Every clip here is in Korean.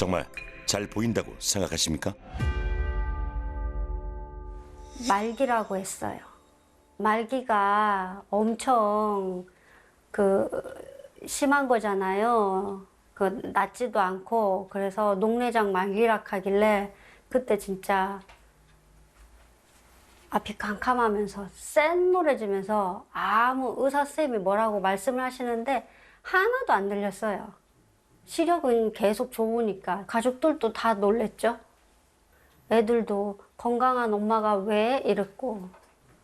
정말 잘 보인다고 생각하십니까? 말기라고 했어요. 말기가 엄청 심한 거잖아요. 낫지도 않고 그래서 녹내장 말기라 하길래 그때 진짜 앞이 캄캄하면서 센 노래 지면서 아무 의사 선생님이 뭐라고 말씀을 하시는데 하나도 안 들렸어요. 시력은 계속 좋으니까 가족들도 다 놀랬죠. 애들도 건강한 엄마가 왜 이랬고.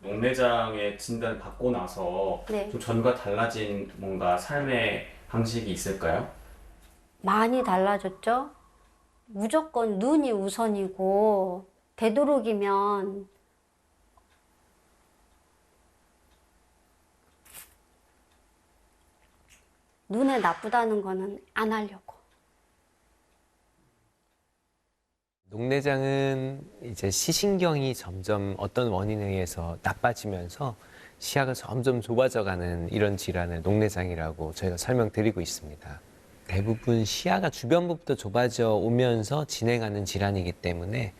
녹내장의 진단 받고 나서 네. 좀 전과 달라진 뭔가 삶의 방식이 있을까요? 많이 달라졌죠. 무조건 눈이 우선이고 되도록이면 눈에 나쁘다는 거는 안 하려고. 녹내장은 이제 시신경이 점점 어떤 원인에 의해서 나빠지면서 시야가 점점 좁아져가는 이런 질환을 녹내장이라고 저희가 설명드리고 있습니다. 대부분 시야가 주변부터 좁아져 오면서 진행하는 질환이기 때문에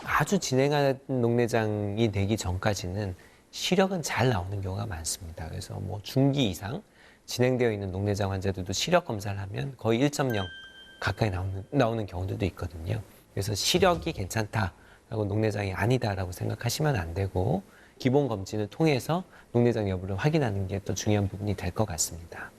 아주 진행한 녹내장이 되기 전까지는 시력은 잘 나오는 경우가 많습니다. 그래서 뭐 중기 이상 진행되어 있는 녹내장 환자들도 시력 검사를 하면 거의 1.0 가까이 나오는 경우들도 있거든요. 그래서 시력이 괜찮다라고 녹내장이 아니다라고 생각하시면 안 되고 기본 검진을 통해서 녹내장 여부를 확인하는 게 또 중요한 부분이 될 것 같습니다.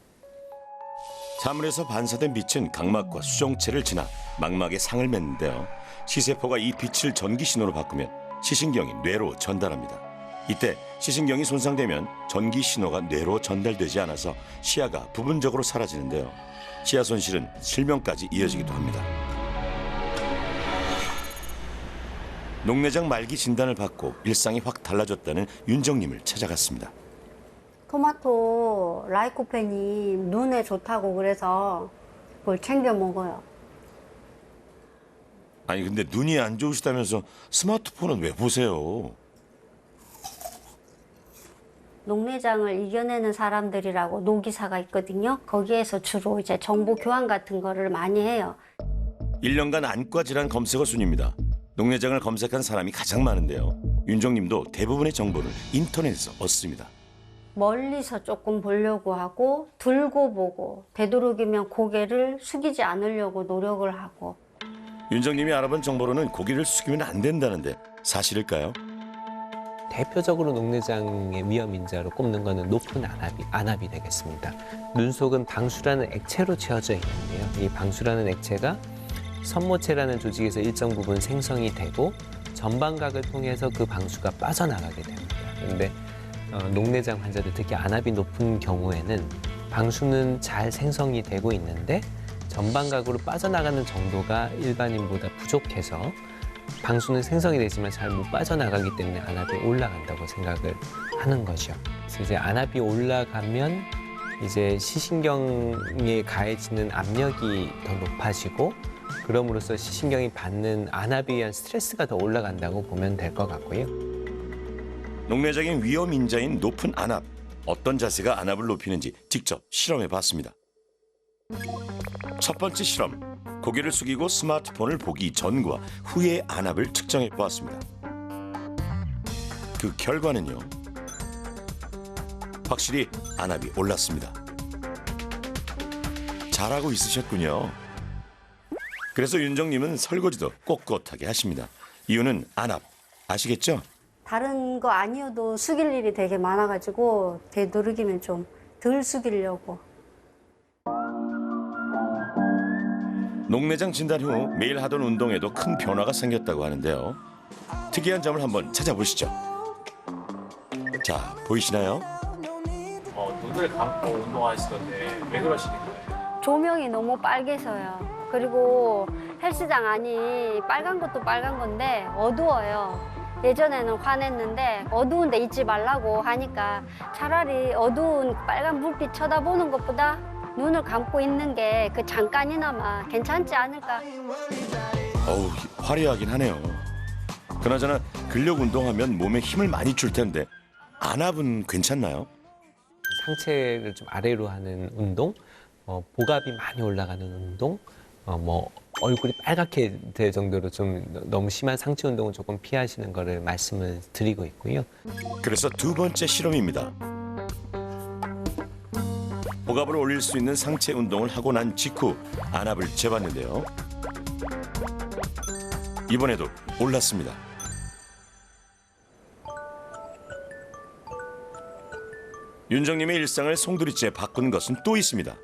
사물에서 반사된 빛은 각막과 수정체를 지나 망막에 상을 맺는데요. 시세포가 이 빛을 전기 신호로 바꾸면 시신경이 뇌로 전달합니다. 이때 시신경이 손상되면 전기 신호가 뇌로 전달되지 않아서 시야가 부분적으로 사라지는데요. 시야 손실은 실명까지 이어지기도 합니다. 녹내장 말기 진단을 받고 일상이 확 달라졌다는 윤정님을 찾아갔습니다. 토마토 라이코펜이 눈에 좋다고 그래서 그걸 챙겨 먹어요. 아니 근데 눈이 안 좋으시다면서 스마트폰은 왜 보세요? 녹내장을 이겨내는 사람들이라고 노기사가 있거든요. 거기에서 주로 이제 정보 교환 같은 거를 많이 해요. 1년간 안과 질환 검색어 순입니다. 녹내장을 검색한 사람이 가장 많은데요. 윤정님도 대부분의 정보를 인터넷에서 얻습니다. 멀리서 조금 보려고 하고 들고 보고 되도록이면 고개를 숙이지 않으려고 노력을 하고. 윤정님이 알아본 정보로는 고개를 숙이면 안 된다는데 사실일까요? 대표적으로 녹내장의 위험 인자로 꼽는 것은 높은 안압이 되겠습니다. 눈 속은 방수라는 액체로 채워져 있는데요. 이 방수라는 액체가 선모체라는 조직에서 일정 부분 생성이 되고 전방각을 통해서 그 방수가 빠져나가게 됩니다. 그런데 녹내장 환자들 특히 안압이 높은 경우에는 방수는 잘 생성이 되고 있는데 전방각으로 빠져나가는 정도가 일반인보다 부족해서 방수는 생성이 되지만 잘 못 빠져나가기 때문에 안압이 올라간다고 생각을 하는 거죠. 그래서 이제 안압이 올라가면 이제 시신경에 가해지는 압력이 더 높아지고 그럼으로써 시신경이 받는 안압에 의한 스트레스가 더 올라간다고 보면 될 것 같고요. 녹내장의 위험 인자인 높은 안압. 어떤 자세가 안압을 높이는지 직접 실험해 봤습니다. 첫 번째 실험. 고개를 숙이고 스마트폰을 보기 전과 후의 안압을 측정해 보았습니다. 그 결과는요. 확실히 안압이 올랐습니다. 잘하고 있으셨군요. 그래서 윤정님은 설거지도 꼿꼿하게 하십니다. 이유는 안압. 아시겠죠? 다른 거 아니어도 숙일 일이 되게 많아가지고 되도록이면 좀 덜 숙이려고. 녹내장 진단 후 매일 하던 운동에도 큰 변화가 생겼다고 하는데요. 특이한 점을 한번 찾아보시죠. 자, 보이시나요? 눈을 감고 운동하시던데 왜 그러시는 거예요? 조명이 너무 빨개서요. 그리고 헬스장 안이 빨간 것도 빨간 건데 어두워요. 예전에는 화냈는데 어두운 데 있지 말라고 하니까 차라리 어두운 빨간 불빛 쳐다보는 것보다 눈을 감고 있는 게 그 잠깐이나마 괜찮지 않을까. 어우, 화려하긴 하네요. 그나저나 근력 운동하면 몸에 힘을 많이 줄 텐데 안압은 괜찮나요? 상체를 좀 아래로 하는 운동, 복압이 많이 올라가는 운동, 얼굴이 빨갛게 될 정도로 좀 너무 심한 상체 운동은 조금 피하시는 거를 말씀을 드리고 있고요. 그래서 두 번째 실험입니다. 복압을 올릴 수 있는 상체 운동을 하고 난 직후 안압을 재봤는데요. 이번에도 올랐습니다. 윤정님의 일상을 송두리째 바꾼 것은 또 있습니다.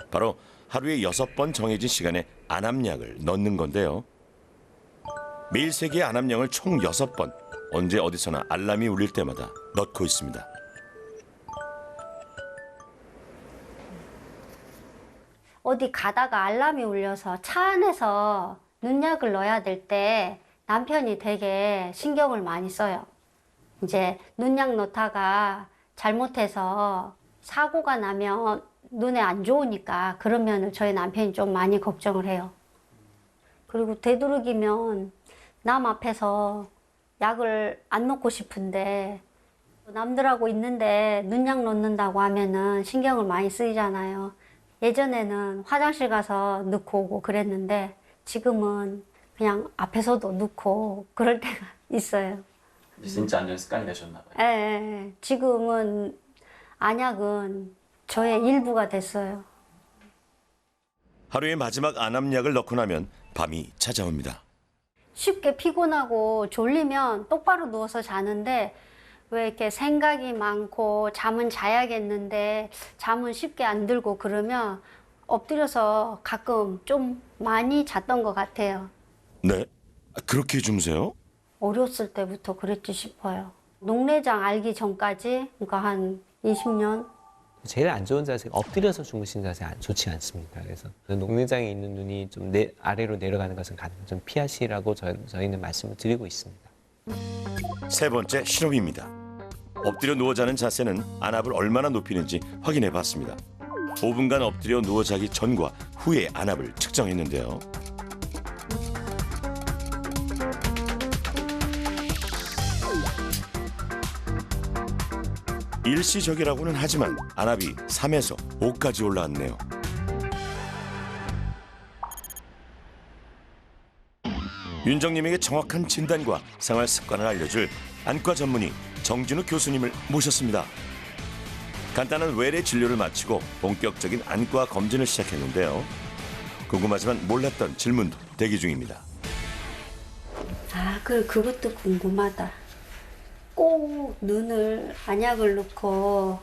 바로 하루에 6번 정해진 시간에 안압약을 넣는 건데요. 매일 3개의 안압약을 총 6번 언제 어디서나 알람이 울릴 때마다 넣고 있습니다. 어디 가다가 알람이 울려서 차 안에서 눈약을 넣어야 될 때 남편이 되게 신경을 많이 써요. 이제 눈약 넣다가 잘못해서 사고가 나면 눈에 안 좋으니까 그러면 저희 남편이 좀 많이 걱정을 해요. 그리고 되도록이면 남 앞에서 약을 안 넣고 싶은데 남들하고 있는데 눈약 넣는다고 하면은 신경을 많이 쓰이잖아요. 예전에는 화장실 가서 넣고 오고 그랬는데 지금은 그냥 앞에서도 넣고 그럴 때가 있어요. 진짜 안 좋은 습관이 되셨나 봐요. 예. 지금은 안약은 저의 일부가 됐어요. 하루의 마지막 안압약을 넣고 나면 밤이 찾아옵니다. 쉽게 피곤하고 졸리면 똑바로 누워서 자는데 왜 이렇게 생각이 많고 잠은 자야겠는데 잠은 쉽게 안 들고 그러면 엎드려서 가끔 좀 많이 잤던 것 같아요. 네? 그렇게 주무세요? 어렸을 때부터 그랬지 싶어요. 녹내장 알기 전까지, 그러니까 한 20년? 제일 안 좋은 자세가 엎드려서 주무신 자세 좋지 않습니다. 그래서 녹내장에 있는 눈이 좀 아래로 내려가는 것은 가능한 좀 피하시라고 저희는 말씀을 드리고 있습니다. 세 번째 실험입니다. 엎드려 누워 자는 자세는 안압을 얼마나 높이는지 확인해 봤습니다. 5분간 엎드려 누워 자기 전과 후의 안압을 측정했는데요. 일시적이라고는 하지만 안압이 3에서 5까지 올라왔네요. 윤정님에게 정확한 진단과 생활 습관을 알려줄 안과 전문의 정진우 교수님을 모셨습니다. 간단한 외래 진료를 마치고 본격적인 안과 검진을 시작했는데요. 궁금하지만 몰랐던 질문도 대기 중입니다. 아, 그것도 궁금하다. 꼭 눈을 안약을 넣고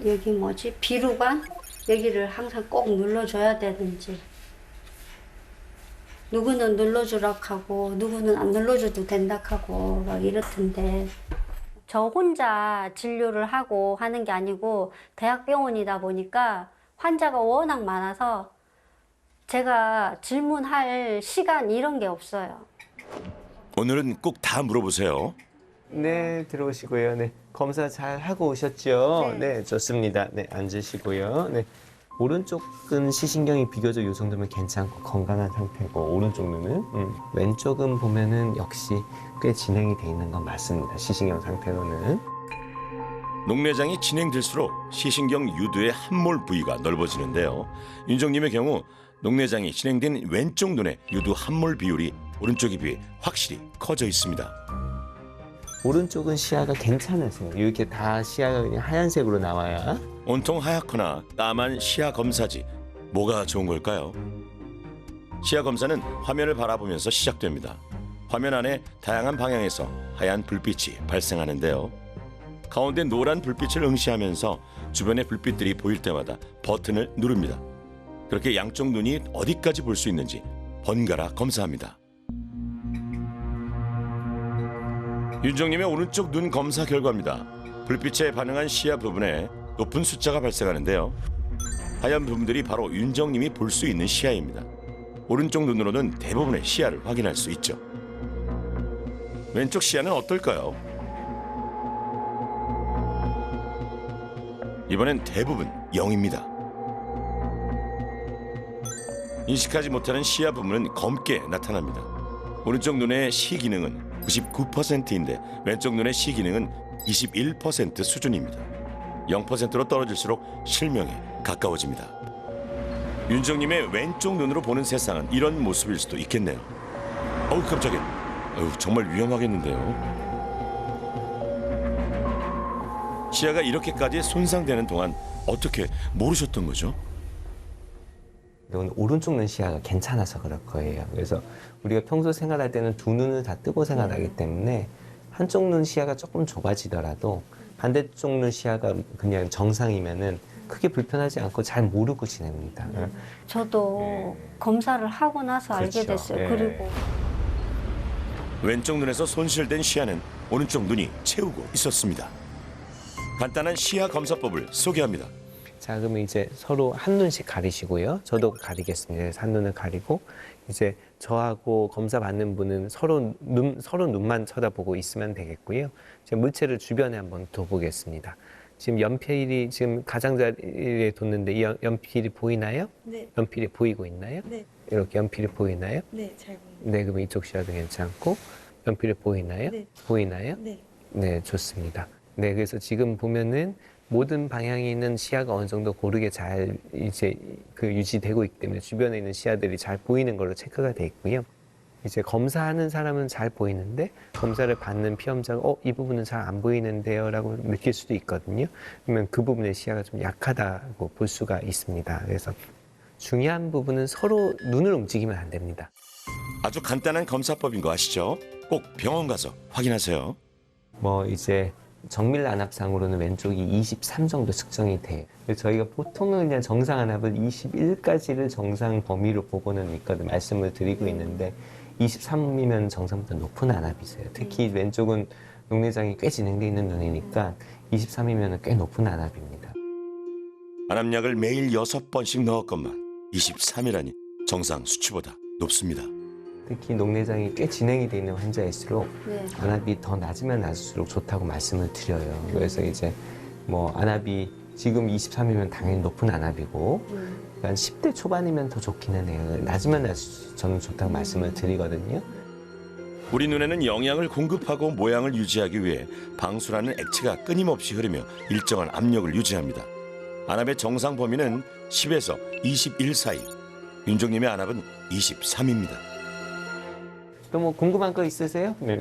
여기 뭐지? 비루관? 여기를 항상 꼭 눌러줘야 되는지. 누구는 눌러주라 하고 누구는 안 눌러줘도 된다 하고 막 이렇던데 저 혼자 진료를 하고 하는 게 아니고 대학병원이다 보니까 환자가 워낙 많아서 제가 질문할 시간 이런 게 없어요. 오늘은 꼭 다 물어보세요. 네, 들어오시고요. 네, 검사 잘 하고 오셨죠? 네. 네, 좋습니다. 네, 앉으시고요. 네, 오른쪽은 시신경이 비교적 이 정도면 괜찮고 건강한 상태고 오른쪽 눈은 왼쪽은 보면은 역시 꽤 진행이 돼 있는 건 맞습니다. 시신경 상태로는. 녹내장이 진행될수록 시신경 유두의 함몰 부위가 넓어지는데요. 윤정님의 경우 녹내장이 진행된 왼쪽 눈의 유두 함몰 비율이 오른쪽에 비해 확실히 커져 있습니다. 오른쪽은 시야가 괜찮으세요. 이렇게 다 시야가 그냥 하얀색으로 나와야. 온통 하얗거나 까만 시야 검사지 뭐가 좋은 걸까요? 시야 검사는 화면을 바라보면서 시작됩니다. 화면 안에 다양한 방향에서 하얀 불빛이 발생하는데요. 가운데 노란 불빛을 응시하면서 주변의 불빛들이 보일 때마다 버튼을 누릅니다. 그렇게 양쪽 눈이 어디까지 볼 수 있는지 번갈아 검사합니다. 윤정님의 오른쪽 눈 검사 결과입니다. 불빛에 반응한 시야 부분에 높은 숫자가 발생하는데요. 하얀 부분들이 바로 윤정님이 볼 수 있는 시야입니다. 오른쪽 눈으로는 대부분의 시야를 확인할 수 있죠. 왼쪽 시야는 어떨까요? 이번엔 대부분 0입니다. 인식하지 못하는 시야 부분은 검게 나타납니다. 오른쪽 눈의 시기능은 99%인데 왼쪽 눈의 시기능은 21% 수준입니다. 0%로 떨어질수록 실명에 가까워집니다. 윤정님의 왼쪽 눈으로 보는 세상은 이런 모습일 수도 있겠네요. 어우 깜짝이야. 정말 위험하겠는데요. 시야가 이렇게까지 손상되는 동안 어떻게 모르셨던 거죠? 이건 오른쪽 눈 시야가 괜찮아서 그럴 거예요. 그래서 우리가 평소 생활할 때는 두 눈을 다 뜨고 생활하기 때문에 한쪽 눈 시야가 조금 좁아지더라도 반대쪽 눈 시야가 그냥 정상이면은 크게 불편하지 않고 잘 모르고 지냅니다. 저도 검사를 하고 나서 알게 그렇죠. 됐어요. 예. 그리고 왼쪽 눈에서 손실된 시야는 오른쪽 눈이 채우고 있었습니다. 간단한 시야 검사법을 소개합니다. 자, 그러면 이제 서로 한 눈씩 가리시고요. 저도 가리겠습니다. 그래서 한 눈을 가리고 이제 저하고 검사 받는 분은 서로 눈만 쳐다보고 있으면 되겠고요. 제가 물체를 주변에 한번 둬보겠습니다. 지금 연필이 지금 가장자리에 뒀는데 이 연필이 보이나요? 네. 연필이 보이고 있나요? 네. 이렇게 연필이 보이나요? 네, 잘 보입니다. 네, 그럼 이쪽 시야도 괜찮고 연필이 보이나요? 네. 보이나요? 네. 네, 좋습니다. 네, 그래서 지금 보면은 모든 방향에 있는 시야가 어느 정도 고르게 잘 이제 유지되고 있기 때문에 주변에 있는 시야들이 잘 보이는 걸로 체크가 돼 있고요. 이제 검사하는 사람은 잘 보이는데 검사를 받는 피험자가 이 부분은 잘 안 보이는데요라고 느낄 수도 있거든요. 그러면 그 부분의 시야가 좀 약하다고 볼 수가 있습니다. 그래서 중요한 부분은 서로 눈을 움직이면 안 됩니다. 아주 간단한 검사법인 거 아시죠? 꼭 병원 가서 확인하세요. 뭐 이제 정밀 안압상으로는 왼쪽이 23 정도 측정이 돼요. 그래서 저희가 보통은 그냥 정상 안압을 21까지를 정상 범위로 보고는 있거든 말씀을 드리고 있는데 23이면 정상보다 높은 안압이세요. 특히 왼쪽은 녹내장이 꽤 진행돼 있는 눈이니까 23이면 꽤 높은 안압입니다. 안압약을 매일 6번씩 넣었건만 23이라니 정상 수치보다 높습니다. 특히 녹내장이 꽤 진행이 돼 있는 환자일수록 네. 안압이 더 낮으면 낮을수록 좋다고 말씀을 드려요. 그래서 이제 뭐 안압이 지금 23이면 당연히 높은 안압이고 한 10대 초반이면 더 좋기는 해요. 낮으면 낮을수록 저는 좋다고 말씀을 드리거든요. 우리 눈에는 영양을 공급하고 모양을 유지하기 위해 방수라는 액체가 끊임없이 흐르며 일정한 압력을 유지합니다. 안압의 정상 범위는 10에서 21 사이. 윤종님의 안압은 23입니다. 또 뭐 궁금한 거 있으세요? 네.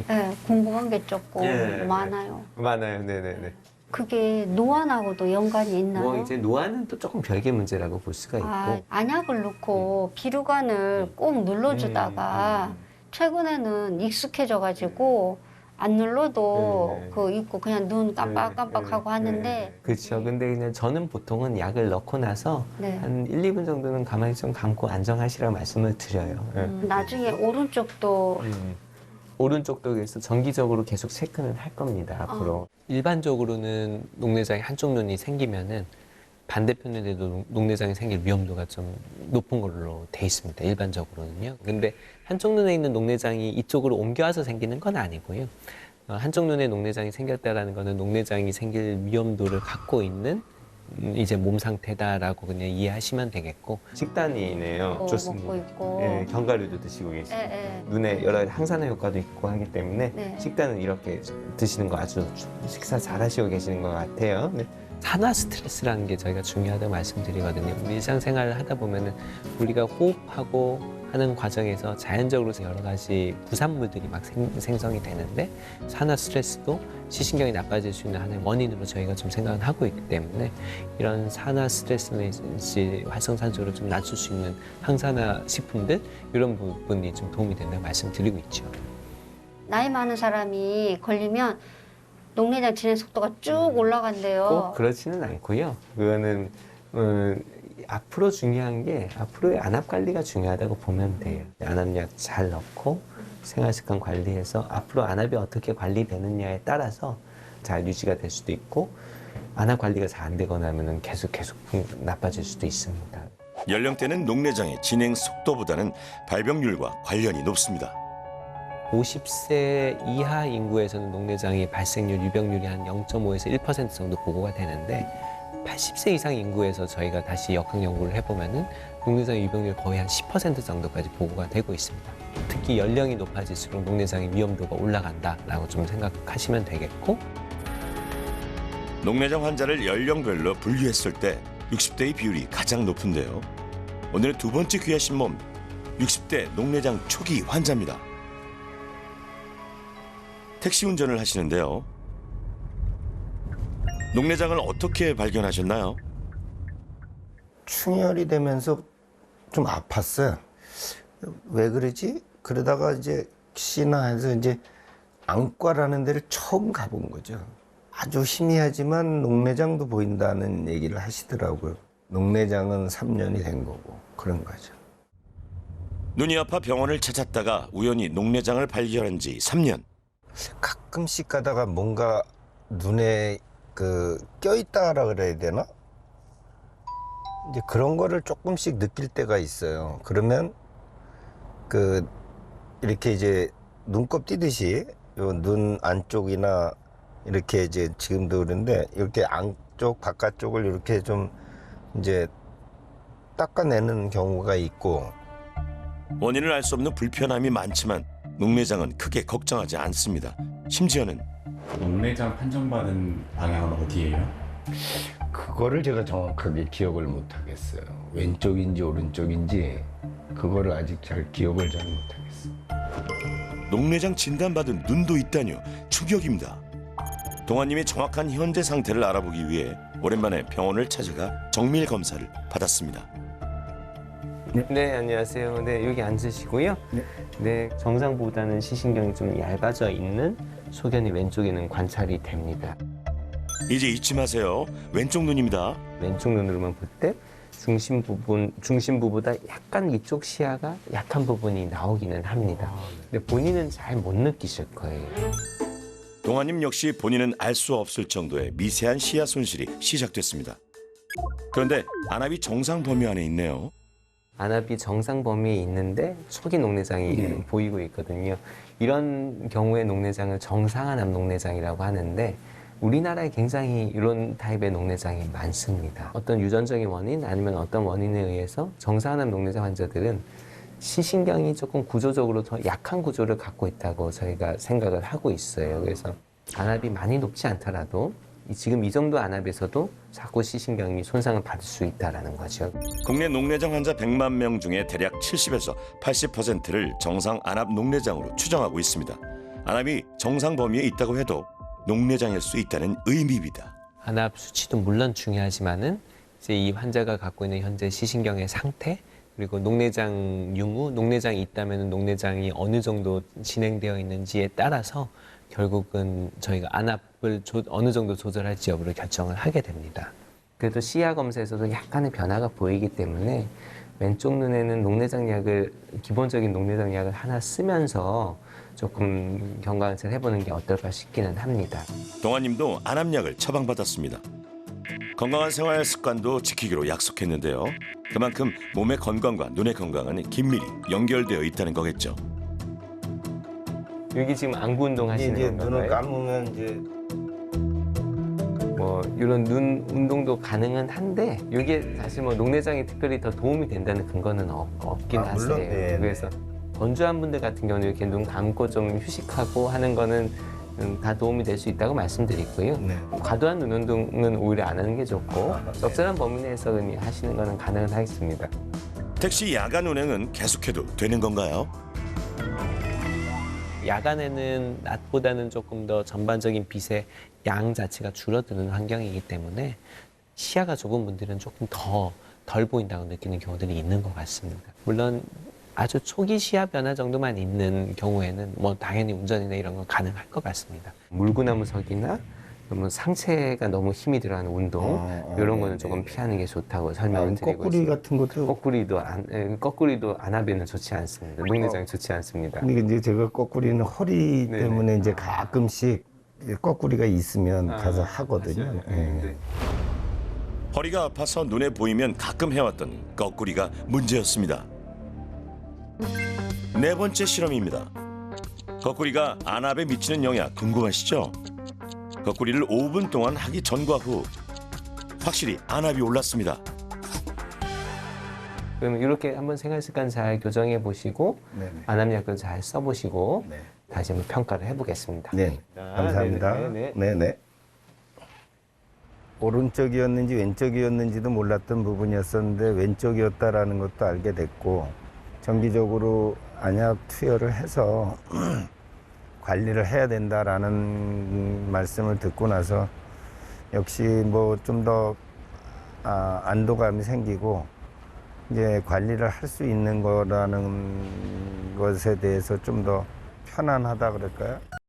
네, 궁금한 게 조금 예. 많아요. 많아요. 네네네. 그게 노안하고도 연관이 있나요? 뭐 이제 노안은 또 조금 별개 문제라고 볼 수가 있고. 안약을 넣고 피루관을 꼭 눌러주다가 최근에는 익숙해져가지고 안 눌러도 네. 그 있고 그냥 눈 깜빡깜빡하고 하는데 그렇죠. 근데 그냥 저는 보통은 약을 넣고 나서 네. 한 1, 2분 정도는 가만히 좀 감고 안정하시라고 말씀을 드려요. 나중에 오른쪽도 오른쪽도 그래서 정기적으로 계속 체크는 할 겁니다, 앞으로. 일반적으로는 녹내장이 한쪽 눈이 생기면은 반대편에도 녹내장이 생길 위험도가 좀 높은 걸로 돼 있습니다, 일반적으로는요. 근데 한쪽 눈에 있는 녹내장이 이쪽으로 옮겨와서 생기는 건 아니고요. 한쪽 눈에 녹내장이 생겼다라는 거는 녹내장이 생길 위험도를 갖고 있는 이제 몸 상태다라고 그냥 이해하시면 되겠고. 식단이네요. 좋습니다. 먹고 있고 예, 견과류도 드시고 계시고. 예. 눈에 여러 항산화 효과도 있고 하기 때문에 네. 식단은 이렇게 드시는 거 아주 식사 잘 하시고 계시는 것 같아요. 네. 산화 스트레스라는 게 저희가 중요하다고 말씀드리거든요. 일상생활을 하다 보면은 우리가 호흡하고 하는 과정에서 자연적으로 여러 가지 부산물들이 막 생성이 되는데 산화 스트레스도 시신경이 나빠질 수 있는 하나의 원인으로 저희가 좀 생각을 하고 있기 때문에 이런 산화 스트레스든지 활성산소를 좀 낮출 수 있는 항산화 식품들 이런 부분이 좀 도움이 된다고 말씀드리고 있죠. 나이 많은 사람이 걸리면 녹내장 진행 속도가 쭉 올라간대요. 꼭 그렇지는 않고요. 그거는 앞으로 중요한 게 앞으로의 안압 관리가 중요하다고 보면 돼요. 안압약 잘 넣고 생활습관 관리해서 앞으로 안압이 어떻게 관리되느냐에 따라서 잘 유지가 될 수도 있고 안압 관리가 잘 안 되거나 하면 계속 나빠질 수도 있습니다. 연령대는 녹내장의 진행 속도보다는 발병률과 관련이 높습니다. 50세 이하 인구에서는 녹내장의 발생률, 유병률이 한 0.5에서 1% 정도 보고가 되는데 80세 이상 인구에서 저희가 다시 역학 연구를 해보면은 녹내장의 유병률 거의 한 10% 정도까지 보고가 되고 있습니다. 특히 연령이 높아질수록 녹내장의 위험도가 올라간다라고 좀 생각하시면 되겠고. 녹내장 환자를 연령별로 분류했을 때 60대의 비율이 가장 높은데요. 오늘의 두 번째 귀하신 몸, 60대 녹내장 초기 환자입니다. 택시 운전을 하시는데요. 녹내장을 어떻게 발견하셨나요? 충혈이 되면서 좀 아팠어요. 왜 그러지? 그러다가 이제 혹시나 해서 이제 안과라는 데를 처음 가본 거죠. 아주 희미하지만 녹내장도 보인다는 얘기를 하시더라고요. 녹내장은 3년이 된 거고 그런 거죠. 눈이 아파 병원을 찾았다가 우연히 녹내장을 발견한 지 3년. 가끔씩 가다가 뭔가 눈에 껴있다라 그래야 되나? 이제 그런 거를 조금씩 느낄 때가 있어요. 그러면 이렇게 이제 눈곱 띄듯이 요 눈 안쪽이나 이렇게 이제 지금도 그런데 이렇게 안쪽 바깥쪽을 이렇게 좀 이제 닦아내는 경우가 있고. 원인을 알 수 없는 불편함이 많지만 녹내장은 크게 걱정하지 않습니다. 심지어는 녹내장 판정받은 방향은 어디예요? 그거를 제가 정확하게 기억을 못 하겠어요. 왼쪽인지 오른쪽인지 그거를 아직 잘 기억을 잘 못 하겠어요. 녹내장 진단받은 눈도 있다뇨. 충격입니다. 동아님이 정확한 현재 상태를 알아보기 위해 오랜만에 병원을 찾아가 정밀 검사를 받았습니다. 네, 안녕하세요. 네, 여기 앉으시고요. 네, 정상보다는 시신경이 좀 얇아져 있는 소견이 왼쪽에는 관찰이 됩니다. 이제 잊지 마세요. 왼쪽 눈입니다. 왼쪽 눈으로만 볼 때 중심부보다 약간 이쪽 시야가 약한 부분이 나오기는 합니다. 근데 본인은 잘 못 느끼실 거예요. 동아님 역시 본인은 알 수 없을 정도의 미세한 시야 손실이 시작됐습니다. 그런데 안압이 정상 범위 안에 있네요. 안압이 정상 범위에 있는데 초기 녹내장이 보이고 있거든요. 이런 경우에 녹내장을 정상안압 녹내장이라고 하는데 우리나라에 굉장히 이런 타입의 녹내장이 많습니다. 어떤 유전적인 원인 아니면 어떤 원인에 의해서 정상안압 녹내장 환자들은 시신경이 조금 구조적으로 더 약한 구조를 갖고 있다고 저희가 생각을 하고 있어요. 그래서 안압이 많이 높지 않더라도 지금 이 정도 안압에서도 자꾸 시신경이 손상을 받을 수 있다는 거죠. 국내 녹내장 환자 100만 명 중에 대략 70에서 80%를 정상 안압 녹내장으로 추정하고 있습니다. 안압이 정상 범위에 있다고 해도 녹내장일 수 있다는 의미입니다. 안압 수치도 물론 중요하지만은 이제 이 환자가 갖고 있는 현재 시신경의 상태 그리고 녹내장 유무, 녹내장이 있다면 녹내장이 어느 정도 진행되어 있는지에 따라서 결국은 저희가 안압을 어느 정도 조절할지 여부를 결정을 하게 됩니다. 그래도 시야 검사에서도 약간의 변화가 보이기 때문에 왼쪽 눈에는 녹내장약을 기본적인 녹내장약을 하나 쓰면서 조금 경과관찰 해보는 게 어떨까 싶기는 합니다. 동아님도 안압약을 처방받았습니다. 건강한 생활 습관도 지키기로 약속했는데요. 그만큼 몸의 건강과 눈의 건강은 긴밀히 연결되어 있다는 거겠죠. 여기 지금 안구 운동 하시는 이제 건가요? 눈을 감으면 이제 뭐 이런 눈 운동도 가능은 한데 이게 사실 뭐 녹내장이 특별히 더 도움이 된다는 근거는 없긴 하세요. 물론, 네, 그래서 건조한 분들 같은 경우는 이렇게 눈 감고 좀 휴식하고 하는 거는 다 도움이 될 수 있다고 말씀드리고요. 네. 과도한 눈 운동은 오히려 안 하는 게 좋고 적절한 범위 내에서 하시는 거는 가능은 하겠습니다. 택시 야간 운행은 계속해도 되는 건가요? 야간에는 낮보다는 조금 더 전반적인 빛의 양 자체가 줄어드는 환경이기 때문에 시야가 좁은 분들은 조금 더 덜 보인다고 느끼는 경우들이 있는 것 같습니다. 물론 아주 초기 시야 변화 정도만 있는 경우에는 뭐 당연히 운전이나 이런 건 가능할 것 같습니다. 물구나무석이나 너무 상체가 너무 힘이 들어가는 운동 이런 거는 조금 피하는 게 좋다고 설명을 드리고 거꾸리 있습니다. 같은 것도 거꾸리도 안압에는 좋지 않습니다. 녹내장이 좋지 않습니다. 근데 이제 제가 거꾸리는 허리 네네. 때문에 이제 가끔씩 거꾸리가 있으면 가서 하거든요. 맞아요. 예. 네. 허리가 아파서 눈에 보이면 가끔 해왔던 거꾸리가 문제였습니다. 네 번째 실험입니다. 거꾸리가 안압에 미치는 영향 궁금하시죠? 거꾸리를 5분 동안 하기 전과 후 확실히 안압이 올랐습니다. 그러면 이렇게 한번 생활 습관 잘 교정해 보시고 네네. 안압약을 잘 써보시고 네. 다시 한번 평가를 해보겠습니다. 네. 감사합니다. 네네. 네네. 오른쪽이었는지 왼쪽이었는지도 몰랐던 부분이었었는데 왼쪽이었다라는 것도 알게 됐고 정기적으로 안약 투여를 해서 관리를 해야 된다라는 말씀을 듣고 나서 역시 뭐 좀 더 안도감이 생기고 이제 관리를 할 수 있는 거라는 것에 대해서 좀 더 편안하다 그럴까요?